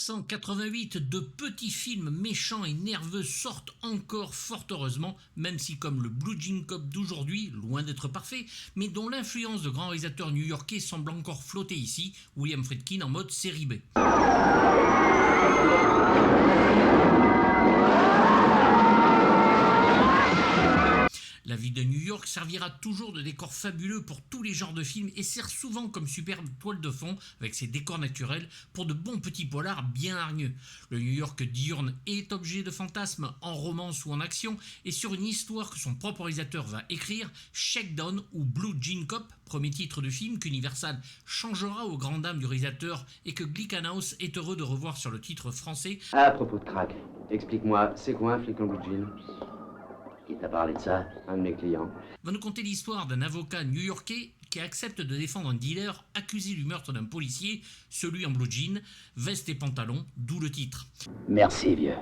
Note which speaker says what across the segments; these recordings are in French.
Speaker 1: 1988, de petits films méchants et nerveux sortent encore fort heureusement, même si comme le Blue Jean Cop d'aujourd'hui, loin d'être parfait, mais dont l'influence de grands réalisateurs new-yorkais semble encore flotter ici, William Friedkin en mode série B. La ville de New York servira toujours de décor fabuleux pour tous les genres de films et sert souvent comme superbe toile de fond avec ses décors naturels pour de bons petits polars bien hargneux. Le New York diurne est objet de fantasmes en romance ou en action et sur une histoire que son propre réalisateur va écrire, Shakedown ou Blue Jean Cop, premier titre de film qu'Universal changera aux grandes dames du réalisateur et que Glickenhaus est heureux de revoir sur le titre français.
Speaker 2: À propos de crack, explique-moi, c'est quoi un flic en blue jean? Qui t'a parlé de ça? Un de mes clients.
Speaker 1: Va nous conter l'histoire d'un avocat new-yorkais qui accepte de défendre un dealer accusé du meurtre d'un policier, celui en blue jean, veste et pantalon, d'où le titre.
Speaker 2: Merci, vieux.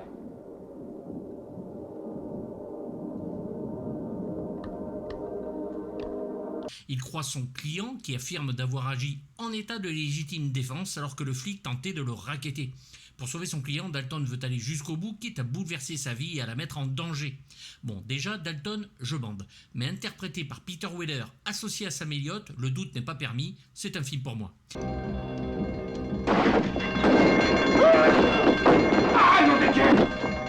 Speaker 1: Il croit son client qui affirme d'avoir agi en état de légitime défense alors que le flic tentait de le racketter. Pour sauver son client, Dalton veut aller jusqu'au bout, quitte à bouleverser sa vie et à la mettre en danger. Bon, déjà, Dalton, je bande. Mais interprété par Peter Weller, associé à Sam Elliott, le doute n'est pas permis, c'est un film pour moi.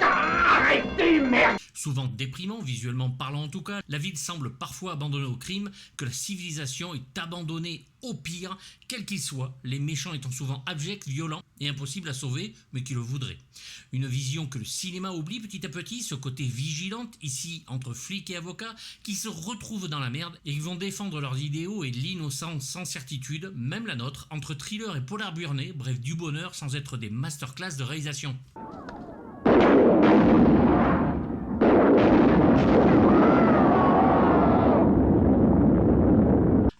Speaker 1: Arrêtez, merde! Souvent déprimant, visuellement parlant en tout cas, la ville semble parfois abandonnée au crime, que la civilisation est abandonnée au pire, quel qu'il soit, les méchants étant souvent abjects, violents et impossibles à sauver, mais qui le voudraient. Une vision que le cinéma oublie petit à petit, ce côté vigilante, ici entre flics et avocats, qui se retrouvent dans la merde et qui vont défendre leurs idéaux et l'innocence sans certitude, même la nôtre, entre thriller et polar burné, bref du bonheur sans être des masterclass de réalisation.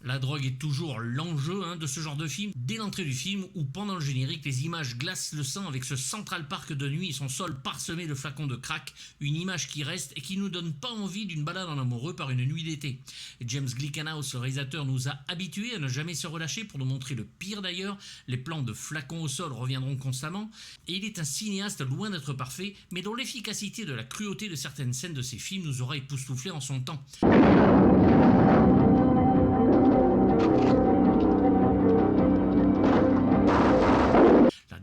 Speaker 1: La drogue est toujours l'enjeu de ce genre de film. Dès l'entrée du film ou pendant le générique, les images glacent le sang avec ce Central Park de nuit et son sol parsemé de flacons de crack. Une image qui reste et qui nous donne pas envie d'une balade en amoureux par une nuit d'été. Et James Glickenhaus, le réalisateur, nous a habitués à ne jamais se relâcher pour nous montrer le pire d'ailleurs. Les plans de flacons au sol reviendront constamment. Et il est un cinéaste loin d'être parfait, mais dont l'efficacité de la cruauté de certaines scènes de ses films nous aura époustouflés en son temps.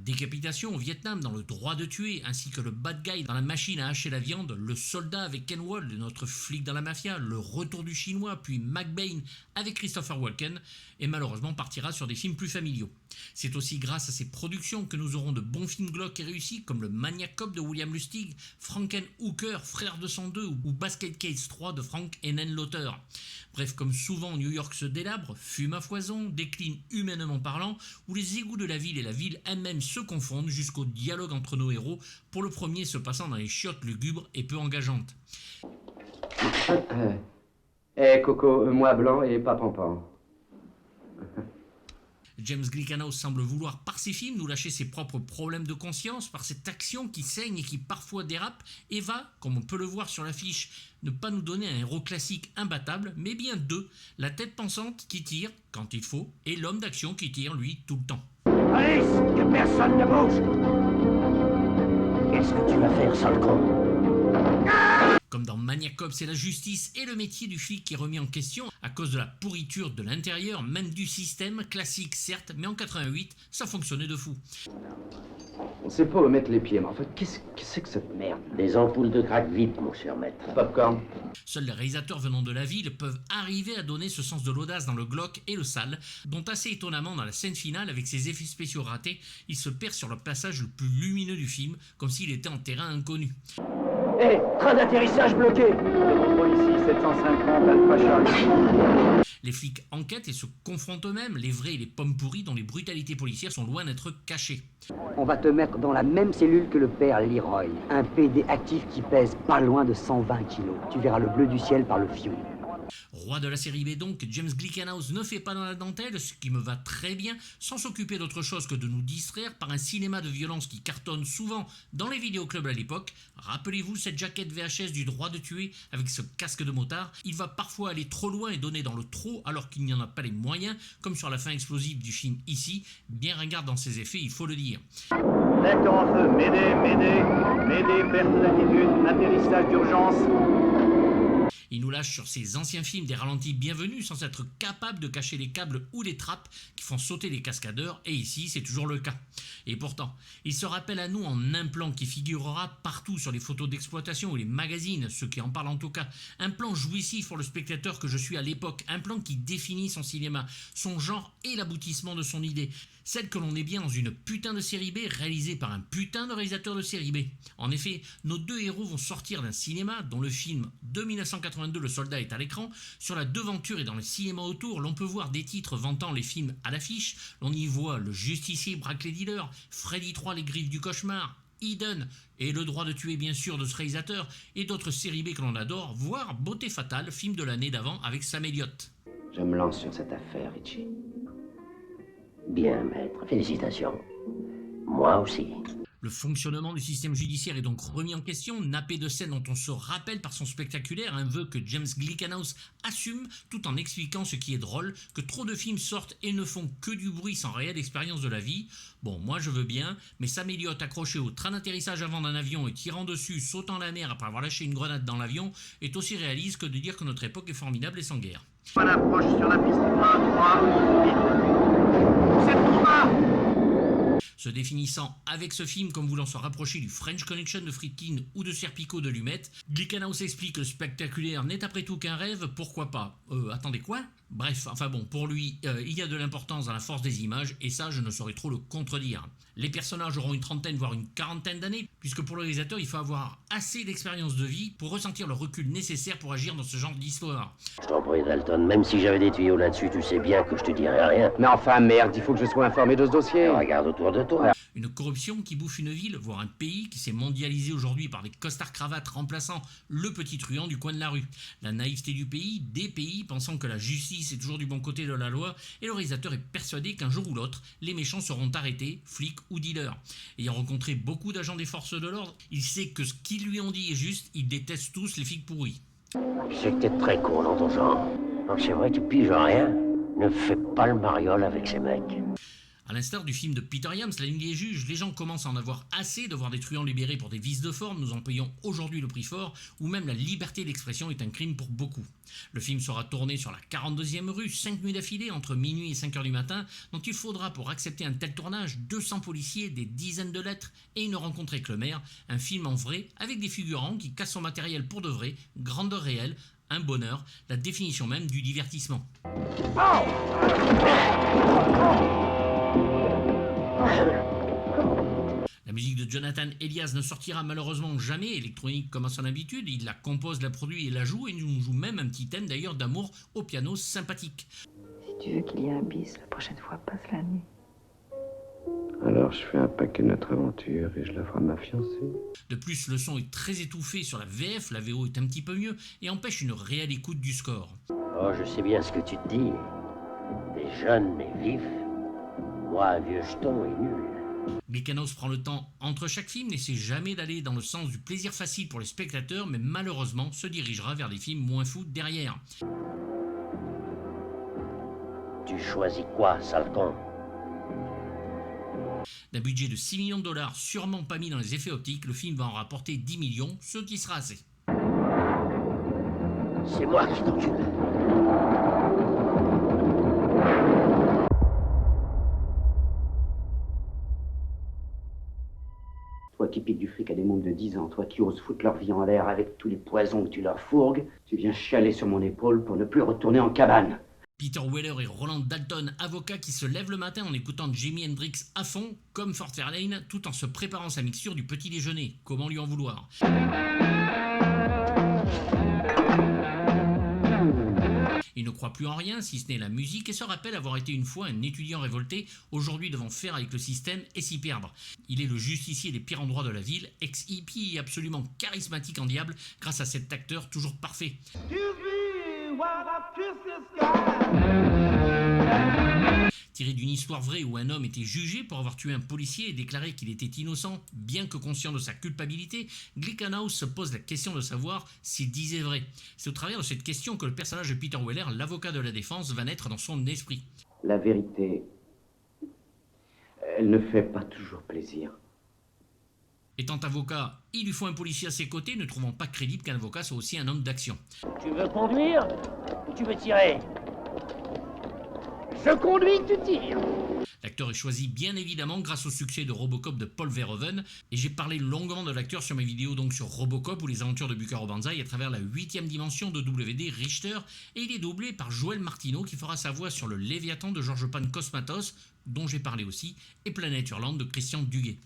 Speaker 1: Décapitation au Vietnam dans le droit de tuer, ainsi que le bad guy dans la machine à hacher la viande, le soldat avec Ken Wald, notre flic dans la mafia, le retour du chinois, puis McBain avec Christopher Walken, et malheureusement partira sur des films plus familiaux. C'est aussi grâce à ces productions que nous aurons de bons films glauques et réussis comme le Maniac Cop de William Lustig, Frankenhooker, Frère 202 ou Basket Case 3 de Frank Henenlotter. Bref, comme souvent New York se délabre, fume à foison, décline humainement parlant, où les égouts de la ville et la ville elle-même se confondent jusqu'au dialogue entre nos héros, pour le premier se passant dans les chiottes lugubres et peu engageantes.
Speaker 2: Coco, moi blanc et pas pampan.
Speaker 1: James Glickenhaus semble vouloir par ses films nous lâcher ses propres problèmes de conscience par cette action qui saigne et qui parfois dérape et va, comme on peut le voir sur l'affiche, ne pas nous donner un héros classique imbattable, mais bien deux, la tête pensante qui tire quand il faut et l'homme d'action qui tire lui tout le temps.
Speaker 3: Alice, que personne ne bouge! Qu'est-ce que tu vas faire, sale con?
Speaker 1: Comme dans Maniac Cop, c'est la justice et le métier du flic qui est remis en question à cause de la pourriture de l'intérieur, même du système, classique certes, mais en 88, ça fonctionnait de fou.
Speaker 2: On sait pas où mettre les pieds, mais en fait, qu'est-ce que c'est que cette merde?
Speaker 3: Des ampoules de crack vides, mon cher maître.
Speaker 2: Popcorn.
Speaker 1: Seuls les réalisateurs venant de la ville peuvent arriver à donner ce sens de l'audace dans le glauque et le sale, dont assez étonnamment dans la scène finale, avec ses effets spéciaux ratés, il se perd sur le passage le plus lumineux du film, comme s'il était en terrain inconnu.
Speaker 3: Hé, train d'atterrissage bloqué! Contrôle ici, 750, Alpha Charlie.
Speaker 1: Les flics enquêtent et se confrontent eux-mêmes, les vrais et les pommes pourries dont les brutalités policières sont loin d'être cachées.
Speaker 4: On va te mettre dans la même cellule que le père Leroy, un PD actif qui pèse pas loin de 120 kilos. Tu verras le bleu du ciel par le fion.
Speaker 1: Roi de la série B donc, James Glickenhaus ne fait pas dans la dentelle, ce qui me va très bien, sans s'occuper d'autre chose que de nous distraire par un cinéma de violence qui cartonne souvent dans les vidéoclubs à l'époque. Rappelez-vous cette jaquette VHS du droit de tuer avec ce casque de motard. Il va parfois aller trop loin et donner dans le trop alors qu'il n'y en a pas les moyens, comme sur la fin explosive du film Ici, bien ringard dans ses effets, il faut le dire.
Speaker 3: Réacteur en feu, Médée, perte d'altitude, atterrissage d'urgence.
Speaker 1: Il nous lâche sur ses anciens films des ralentis bienvenus sans être capable de cacher les câbles ou les trappes qui font sauter les cascadeurs, et ici c'est toujours le cas. Et pourtant, il se rappelle à nous en un plan qui figurera partout sur les photos d'exploitation ou les magazines, ceux qui en parlent en tout cas. Un plan jouissif pour le spectateur que je suis à l'époque, un plan qui définit son cinéma, son genre et l'aboutissement de son idée. Celle que l'on est bien dans une putain de série B réalisée par un putain de réalisateur de série B. En effet, nos deux héros vont sortir d'un cinéma dont le film de 1982 Le Soldat est à l'écran. Sur la devanture et dans le cinéma autour, l'on peut voir des titres vantant les films à l'affiche. L'on y voit Le Justicier braque les dealers, Freddy 3 les griffes du cauchemar, Eden et Le droit de tuer bien sûr de ce réalisateur et d'autres séries B que l'on adore, voire Beauté fatale, film de l'année d'avant avec Sam Elliott.
Speaker 2: Je me lance sur cette affaire, Richie.
Speaker 4: Bien, maître, félicitations. Moi aussi.
Speaker 1: Le fonctionnement du système judiciaire est donc remis en question, nappé de scènes dont on se rappelle par son spectaculaire, un vœu que James Glickenhaus assume tout en expliquant ce qui est drôle, que trop de films sortent et ne font que du bruit sans réelle expérience de la vie. Bon, moi je veux bien, mais Sam Elliott accroché au train d'atterrissage avant d'un avion et tirant dessus, sautant la mer après avoir lâché une grenade dans l'avion, est aussi réaliste que de dire que notre époque est formidable et sans guerre.
Speaker 3: On approche sur la piste 1, 3, vite. C'est trop bas.
Speaker 1: Se définissant avec ce film comme voulant se rapprocher du French Connection de Friedkin ou de Serpico de Lumet, Glickenhaus explique que le spectaculaire n'est après tout qu'un rêve, pourquoi pas attendez quoi? Bref, enfin bon, pour lui, il y a de l'importance dans la force des images, et ça, je ne saurais trop le contredire. Les personnages auront une trentaine, voire une quarantaine d'années, puisque pour le réalisateur, il faut avoir assez d'expérience de vie pour ressentir le recul nécessaire pour agir dans ce genre d'histoire.
Speaker 4: Je t'en prie, Dalton, même si j'avais des tuyaux là-dessus, tu sais bien que je te dirais rien.
Speaker 2: Mais enfin, merde, il faut que je sois informé de ce dossier.
Speaker 4: Regarde autour de toi.
Speaker 1: Une corruption qui bouffe une ville, voire un pays qui s'est mondialisé aujourd'hui par des costards-cravates remplaçant le petit truand du coin de la rue. La naïveté du pays, des pays pensant que la justice est toujours du bon côté de la loi, et le réalisateur est persuadé qu'un jour ou l'autre, les méchants seront arrêtés, flics ou dealers. Ayant rencontré beaucoup d'agents des forces de l'ordre, il sait que ce qu'ils lui ont dit est juste, ils détestent tous les flics pourris.
Speaker 4: Je sais que t'es très con dans ton genre. Donc c'est vrai, tu piges rien. Ne fais pas le mariole avec ces mecs.
Speaker 1: À l'instar du film de Peter Iams, La nuit des juges, les gens commencent à en avoir assez de voir des truands libérés pour des vices de forme, nous en payons aujourd'hui le prix fort, ou même la liberté d'expression est un crime pour beaucoup. Le film sera tourné sur la 42e rue, 5 nuits d'affilée, entre minuit et 5h du matin, dont il faudra pour accepter un tel tournage 200 policiers, des dizaines de lettres et une rencontre avec le maire, un film en vrai, avec des figurants qui cassent son matériel pour de vrai, grandeur réelle, un bonheur, la définition même du divertissement. La musique de Jonathan Elias ne sortira malheureusement jamais électronique comme à son habitude, il la compose, la produit et la joue, et nous joue même un petit thème d'ailleurs d'amour au piano sympathique.
Speaker 5: Si tu veux qu'il y ait un bis, la prochaine fois, passe la nuit.
Speaker 2: Alors je fais un paquet de notre aventure et je la ferai à ma fiancée.
Speaker 1: De plus, le son est très étouffé sur la VF, la VO est un petit peu mieux, et empêche une réelle écoute du score.
Speaker 4: Oh, je sais bien ce que tu te dis. Des jeunes mais vifs. Moi, un vieux jeton est nul.
Speaker 1: Glickenhaus prend le temps entre chaque film, n'essaie jamais d'aller dans le sens du plaisir facile pour les spectateurs, mais malheureusement se dirigera vers des films moins fous derrière.
Speaker 4: Tu choisis quoi, sale con?
Speaker 1: D'un budget de 6 millions de dollars, sûrement pas mis dans les effets optiques, le film va en rapporter 10 millions, ce qui sera assez.
Speaker 4: C'est moi qui t'encule.
Speaker 2: Toi qui piques du fric à des mômes de 10 ans, toi qui oses foutre leur vie en l'air avec tous les poisons que tu leur fourgues, tu viens chialer sur mon épaule pour ne plus retourner en cabane.
Speaker 1: Peter Weller et Roland Dalton, avocats qui se lèvent le matin en écoutant Jimi Hendrix à fond, comme Fort Fairlane, tout en se préparant sa mixture du petit déjeuner. Comment lui en vouloir? Il ne croit plus en rien, si ce n'est la musique, et se rappelle avoir été une fois un étudiant révolté, aujourd'hui devant faire avec le système et s'y perdre. Il est le justicier des pires endroits de la ville, ex-hippie et absolument charismatique en diable, grâce à cet acteur toujours parfait. Tiré d'une histoire vraie où un homme était jugé pour avoir tué un policier et déclaré qu'il était innocent, bien que conscient de sa culpabilité, Glickenhaus se pose la question de savoir s'il disait vrai. C'est au travers de cette question que le personnage de Peter Weller, l'avocat de la défense, va naître dans son esprit.
Speaker 2: La vérité, elle ne fait pas toujours plaisir.
Speaker 1: Étant avocat, il lui faut un policier à ses côtés, ne trouvant pas crédible qu'un avocat soit aussi un homme d'action.
Speaker 4: Tu veux conduire ou tu veux tirer? Je conduis, tu tires.
Speaker 1: L'acteur est choisi bien évidemment grâce au succès de Robocop de Paul Verhoeven, et j'ai parlé longuement de l'acteur sur mes vidéos donc sur Robocop ou les aventures de Bucaro Banzai à travers la 8e dimension de WD Richter, et il est doublé par Joel Martino qui fera sa voix sur le Léviathan de George Pan Cosmatos, dont j'ai parlé aussi, et Planète Hurlante de Christian Duguay.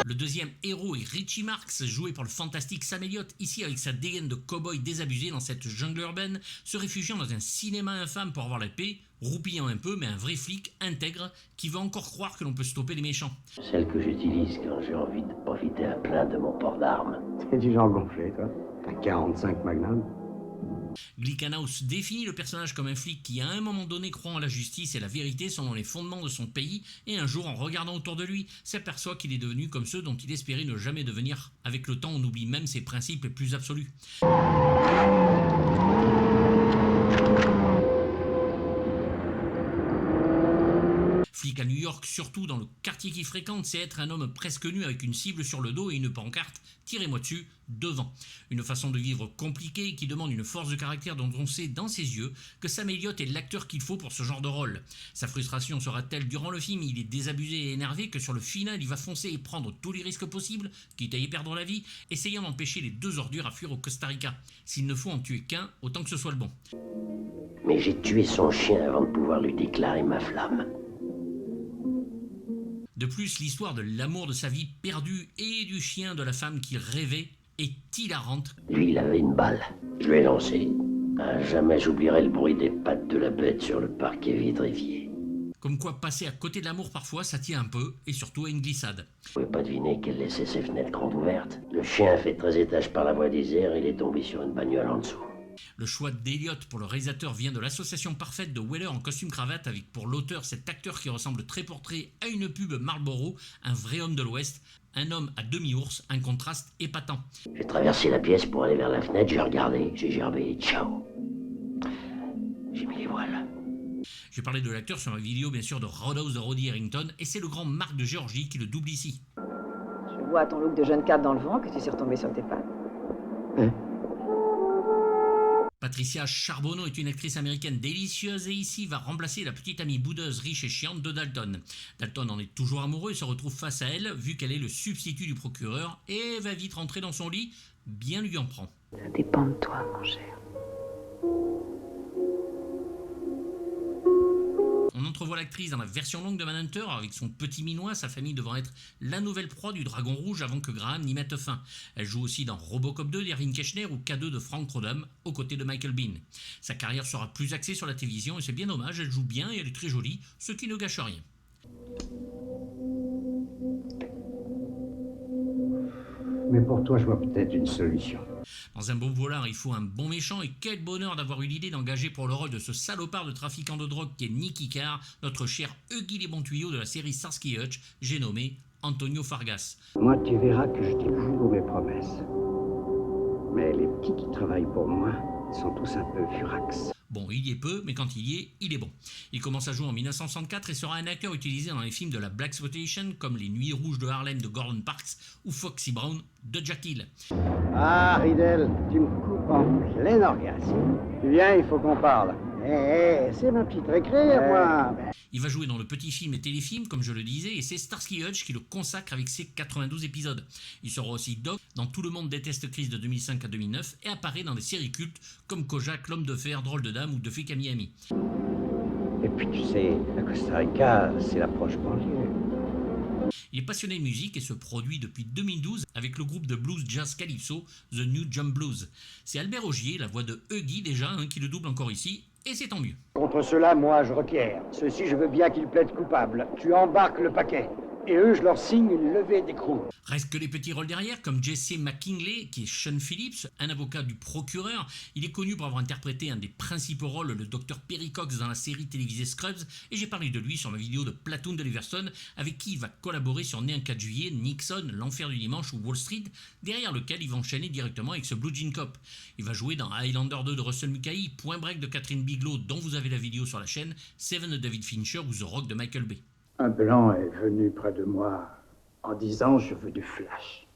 Speaker 1: Le deuxième héros est Richie Marx, joué par le fantastique Sam Elliott, ici avec sa dégaine de cow-boy désabusé dans cette jungle urbaine, se réfugiant dans un cinéma infâme pour avoir la paix, roupillant un peu, mais un vrai flic intègre qui veut encore croire que l'on peut stopper les méchants.
Speaker 4: Celle que j'utilise quand j'ai envie de profiter à plein de mon port d'armes.
Speaker 2: T'es du genre gonflé, toi. T'as 45 Magnum.
Speaker 1: Glickenhaus définit le personnage comme un flic qui à un moment donné croit en la justice et la vérité selon les fondements de son pays, et un jour en regardant autour de lui s'aperçoit qu'il est devenu comme ceux dont il espérait ne jamais devenir. Avec le temps on oublie même ses principes les plus absolus. Flic à New York, surtout dans le quartier qu'il fréquente, c'est être un homme presque nu avec une cible sur le dos et une pancarte « Tirez-moi dessus » devant. Une façon de vivre compliquée qui demande une force de caractère dont on sait dans ses yeux que Sam Elliott est l'acteur qu'il faut pour ce genre de rôle. Sa frustration sera telle durant le film, il est désabusé et énervé que sur le final il va foncer et prendre tous les risques possibles, quitte à y perdre la vie, essayant d'empêcher les deux ordures à fuir au Costa Rica. S'il ne faut en tuer qu'un, autant que ce soit le bon.
Speaker 4: Mais j'ai tué son chien avant de pouvoir lui déclarer ma flamme.
Speaker 1: De plus, l'histoire de l'amour de sa vie perdue et du chien de la femme qu'il rêvait est hilarante.
Speaker 4: Lui, il avait une balle. Je lui ai lancé. À jamais j'oublierai le bruit des pattes de la bête sur le parquet vitrifié.
Speaker 1: Comme quoi passer à côté de l'amour parfois, ça tient un peu, et surtout à une glissade.
Speaker 4: Vous pouvez pas deviner qu'elle laissait ses fenêtres grandes ouvertes. Le chien a fait 13 étages par la voie des airs et il est tombé sur une bagnole en dessous.
Speaker 1: Le choix d'Elliott pour le réalisateur vient de l'association parfaite de Weller en costume-cravate avec pour l'auteur cet acteur qui ressemble trait pour trait à une pub Marlboro, un vrai homme de l'Ouest, un homme à demi-ours, un contraste épatant.
Speaker 4: J'ai traversé la pièce pour aller vers la fenêtre, j'ai regardé, j'ai gerbé, ciao. J'ai mis les voiles.
Speaker 1: J'ai parlé de l'acteur sur ma vidéo bien sûr de Roadhouse de Roddy Harrington et c'est le grand Marc de Géorgie qui le double ici.
Speaker 5: Je vois à ton look de jeune cadre dans le vent que tu sais retomber sur tes pattes.
Speaker 1: Patricia Charbonneau est une actrice américaine délicieuse et ici va remplacer la petite amie boudeuse, riche et chiante de Dalton. Dalton en est toujours amoureux et se retrouve face à elle vu qu'elle est le substitut du procureur et va vite rentrer dans son lit, bien lui en prend.
Speaker 5: Ça dépend de toi, mon cher.
Speaker 1: On entrevoit l'actrice dans la version longue de Manhunter avec son petit minois, sa famille devant être la nouvelle proie du Dragon Rouge avant que Graham n'y mette fin. Elle joue aussi dans Robocop 2 d'Irving Keschner ou K2 de Frank Rodham aux côtés de Michael Biehn. Sa carrière sera plus axée sur la télévision et c'est bien dommage, elle joue bien et elle est très jolie, ce qui ne gâche rien.
Speaker 2: Mais pour toi, je vois peut-être une solution.
Speaker 1: Dans un bon polar, il faut un bon méchant et quel bonheur d'avoir eu l'idée d'engager pour le rôle de ce salopard de trafiquant de drogue qui est Nicky Carr, notre cher Huggy les bons tuyaux de la série Starsky et Hutch, j'ai nommé Antonio Fargas.
Speaker 2: Moi, tu verras que je tiens toujours mes promesses. Mais les petits qui travaillent pour moi sont tous un peu furax.
Speaker 1: Bon, il y est peu, mais quand il y est, il est bon. Il commence à jouer en 1964 et sera un acteur utilisé dans les films de la Blaxploitation comme Les Nuits Rouges de Harlem de Gordon Parks ou Foxy Brown de Jack Hill.
Speaker 3: Ah, Riddle, tu me coupes en plein orgasme. Viens, il faut qu'on parle. C'est ma petite récré, moi.
Speaker 1: Il va jouer dans le petit film et téléfilm, comme je le disais, et c'est Starsky Hutch qui le consacre avec ses 92 épisodes. Il sera aussi Doc dans Tout le monde déteste Chris de 2005 à 2009 et apparaît dans des séries cultes comme Kojak, L'Homme de Fer, Drôle de Dame ou De Fake à Miami.
Speaker 3: Et puis tu sais, à Costa Rica, c'est l'approche banlieue.
Speaker 1: Il est passionné de musique et se produit depuis 2012 avec le groupe de blues jazz calypso The New Jump Blues. C'est Albert Augier, la voix de Huggy déjà, qui le double encore ici, et c'est tant mieux.
Speaker 3: Contre cela, moi, je requiers. Ceci, je veux bien qu'il plaide coupable. Tu embarques le paquet. Et eux, je leur signe une levée d'écrou.
Speaker 1: Reste que les petits rôles derrière, comme Jesse McKinley, qui est Sean Phillips, un avocat du procureur. Il est connu pour avoir interprété un des principaux rôles, le docteur Perry Cox, dans la série télévisée Scrubs, et j'ai parlé de lui sur ma vidéo de Platoon d'Oliver Stone, avec qui il va collaborer sur Né un 4 juillet, Nixon, L'Enfer du Dimanche ou Wall Street, derrière lequel il va enchaîner directement avec ce Blue Jean Cop. Il va jouer dans Highlander 2 de Russell Mulcahy, Point Break de Catherine Bigelow, dont vous avez la vidéo sur la chaîne, Seven de David Fincher ou The Rock de Michael Bay.
Speaker 3: Un blanc est venu près de moi en disant « je veux du flash ».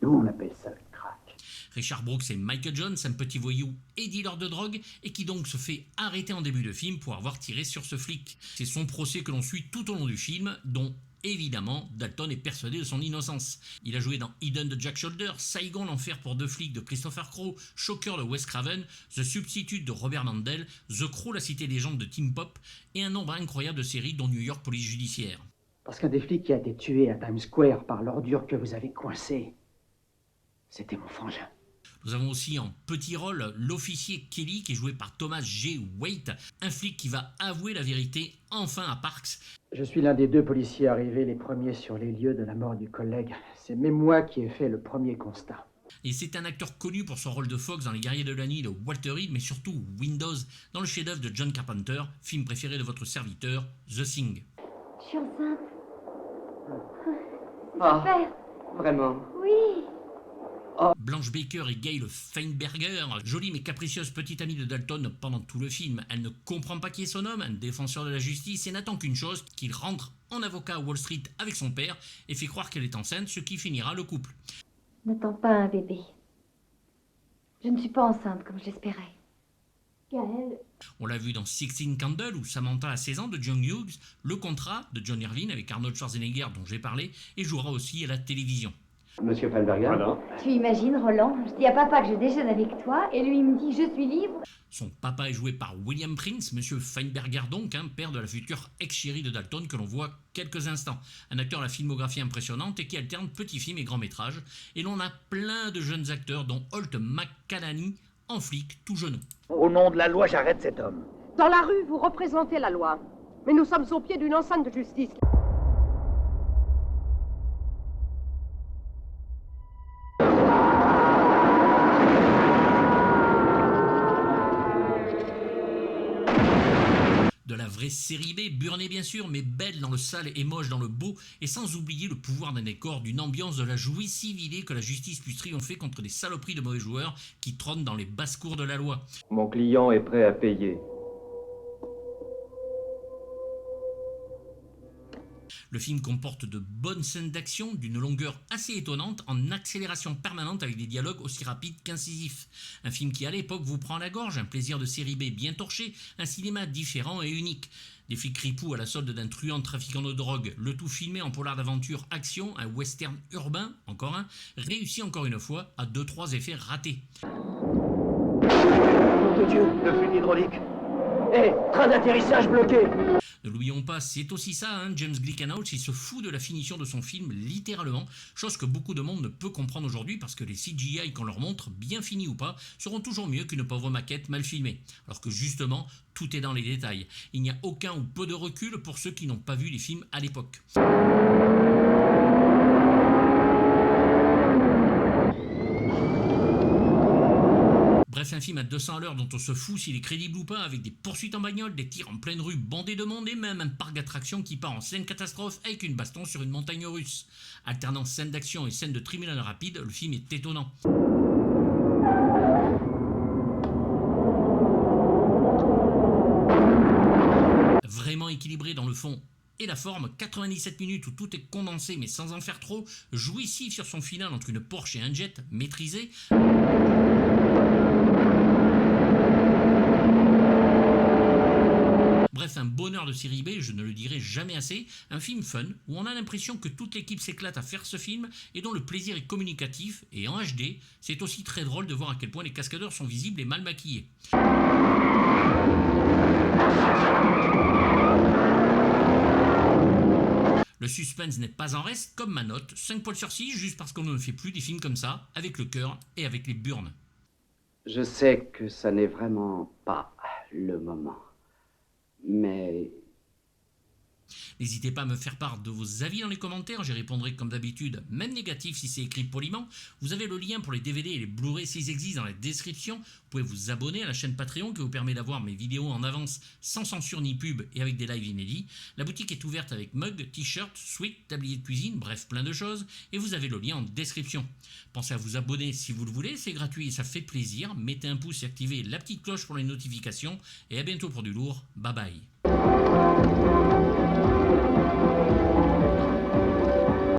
Speaker 3: Nous, on appelle ça le crack.
Speaker 1: Richard Brooks et Michael Jones, un petit voyou et dealer de drogue, et qui donc se fait arrêter en début de film pour avoir tiré sur ce flic. C'est son procès que l'on suit tout au long du film, dont évidemment Dalton est persuadé de son innocence. Il a joué dans Hidden de Jack Shoulder, Saigon, l'enfer pour deux flics de Christopher Crowe, Shocker de Wes Craven, The Substitute de Robert Mandel, The Crow, la cité légende de Tim Pop, et un nombre incroyable de séries dont New York Police Judiciaire.
Speaker 3: Parce qu'un des flics qui a été tué à Times Square par l'ordure que vous avez coincée, c'était mon frangin.
Speaker 1: Nous avons aussi en petit rôle l'officier Kelly qui est joué par Thomas J. Waite, un flic qui va avouer la vérité enfin à Parks.
Speaker 3: Je suis l'un des deux policiers arrivés les premiers sur les lieux de la mort du collègue. C'est même moi qui ai fait le premier constat.
Speaker 1: Et c'est un acteur connu pour son rôle de Fox dans Les Guerriers de la Nuit de Walter Reed, mais surtout Windows dans le chef-d'œuvre de John Carpenter, film préféré de votre serviteur, The Thing.
Speaker 6: Je suis enceinte.
Speaker 2: Ah, vraiment?
Speaker 6: Oui.
Speaker 1: Blanche Baker et Gail Feinberger, jolie mais capricieuse petite amie de Dalton pendant tout le film. Elle ne comprend pas qui est son homme, un défenseur de la justice, et n'attend qu'une chose, qu'il rentre en avocat à Wall Street avec son père et fait croire qu'elle est enceinte, ce qui finira le couple.
Speaker 6: N'attends pas un bébé. Je ne suis pas enceinte comme je l'espérais. Gaël.
Speaker 1: On l'a vu dans 16 Candles ou Samantha à 16 ans de John Hughes, Le Contrat de John Irving avec Arnold Schwarzenegger dont j'ai parlé, et jouera aussi à la télévision.
Speaker 2: Monsieur Feinberger?
Speaker 3: Voilà.
Speaker 6: Tu imagines, Roland, je dis à papa que je déjeune avec toi, et lui il me dit je suis libre.
Speaker 1: Son papa est joué par William Prince, monsieur Feinberger donc, père de la future ex-chérie de Dalton que l'on voit quelques instants. Un acteur à la filmographie impressionnante et qui alterne petits films et grands métrages. Et l'on a plein de jeunes acteurs dont Holt McCallany en flic tout jeune.
Speaker 3: Au nom de la loi, j'arrête cet homme.
Speaker 7: Dans la rue, vous représentez la loi. Mais nous sommes au pied d'une enceinte de justice.
Speaker 1: De la vraie série B, burnée bien sûr, mais belle dans le sale et moche dans le beau, et sans oublier le pouvoir d'un décor, d'une ambiance, de la jouissive idée que la justice puisse triompher contre des saloperies de mauvais joueurs qui trônent dans les basses-cours de la loi.
Speaker 8: Mon client est prêt à payer.
Speaker 1: Le film comporte de bonnes scènes d'action d'une longueur assez étonnante en accélération permanente avec des dialogues aussi rapides qu'incisifs. Un film qui à l'époque vous prend à la gorge, un plaisir de série B bien torché, un cinéma différent et unique. Des flics ripoux à la solde d'un truand trafiquant de drogue, le tout filmé en polar d'aventure action, un western urbain, encore un, réussi encore une fois à 2-3 effets ratés.
Speaker 3: Nom de Dieu, le fluide hydraulique. Hé, train d'atterrissage bloqué.
Speaker 1: Ne l'oublions pas, c'est aussi ça, James Glickenhaus, il se fout de la finition de son film, littéralement, chose que beaucoup de monde ne peut comprendre aujourd'hui parce que les CGI qu'on leur montre, bien finis ou pas, seront toujours mieux qu'une pauvre maquette mal filmée. Alors que justement, tout est dans les détails. Il n'y a aucun ou peu de recul pour ceux qui n'ont pas vu les films à l'époque. Bref, un film à 200 à l'heure dont on se fout s'il est crédible ou pas, avec des poursuites en bagnole, des tirs en pleine rue bondés de monde et même un parc d'attractions qui part en scène catastrophe avec une baston sur une montagne russe. Alternant scènes d'action et scènes de tribunal rapide, le film est étonnant. Vraiment équilibré dans le fond et la forme, 97 minutes où tout est condensé mais sans en faire trop, jouissif sur son final entre une Porsche et un jet, maîtrisé. Bref, un bonheur de série B, je ne le dirai jamais assez, un film fun, où on a l'impression que toute l'équipe s'éclate à faire ce film, et dont le plaisir est communicatif, et en HD, c'est aussi très drôle de voir à quel point les cascadeurs sont visibles et mal maquillés. Le suspense n'est pas en reste, comme ma note, 5 poils sur 6, juste parce qu'on ne fait plus des films comme ça, avec le cœur et avec les burnes.
Speaker 2: Je sais que ça n'est vraiment pas le moment. Mais
Speaker 1: N'hésitez pas à me faire part de vos avis dans les commentaires, j'y répondrai comme d'habitude, même négatif si c'est écrit poliment. Vous avez le lien pour les DVD et les Blu-ray s'ils existent dans la description. Vous pouvez vous abonner à la chaîne Patreon qui vous permet d'avoir mes vidéos en avance sans censure ni pub et avec des lives inédits. La boutique est ouverte avec mug, t-shirt, sweat, tablier de cuisine, bref plein de choses et vous avez le lien en description. Pensez à vous abonner si vous le voulez, c'est gratuit et ça fait plaisir. Mettez un pouce et activez la petite cloche pour les notifications et à bientôt pour du lourd. Bye bye.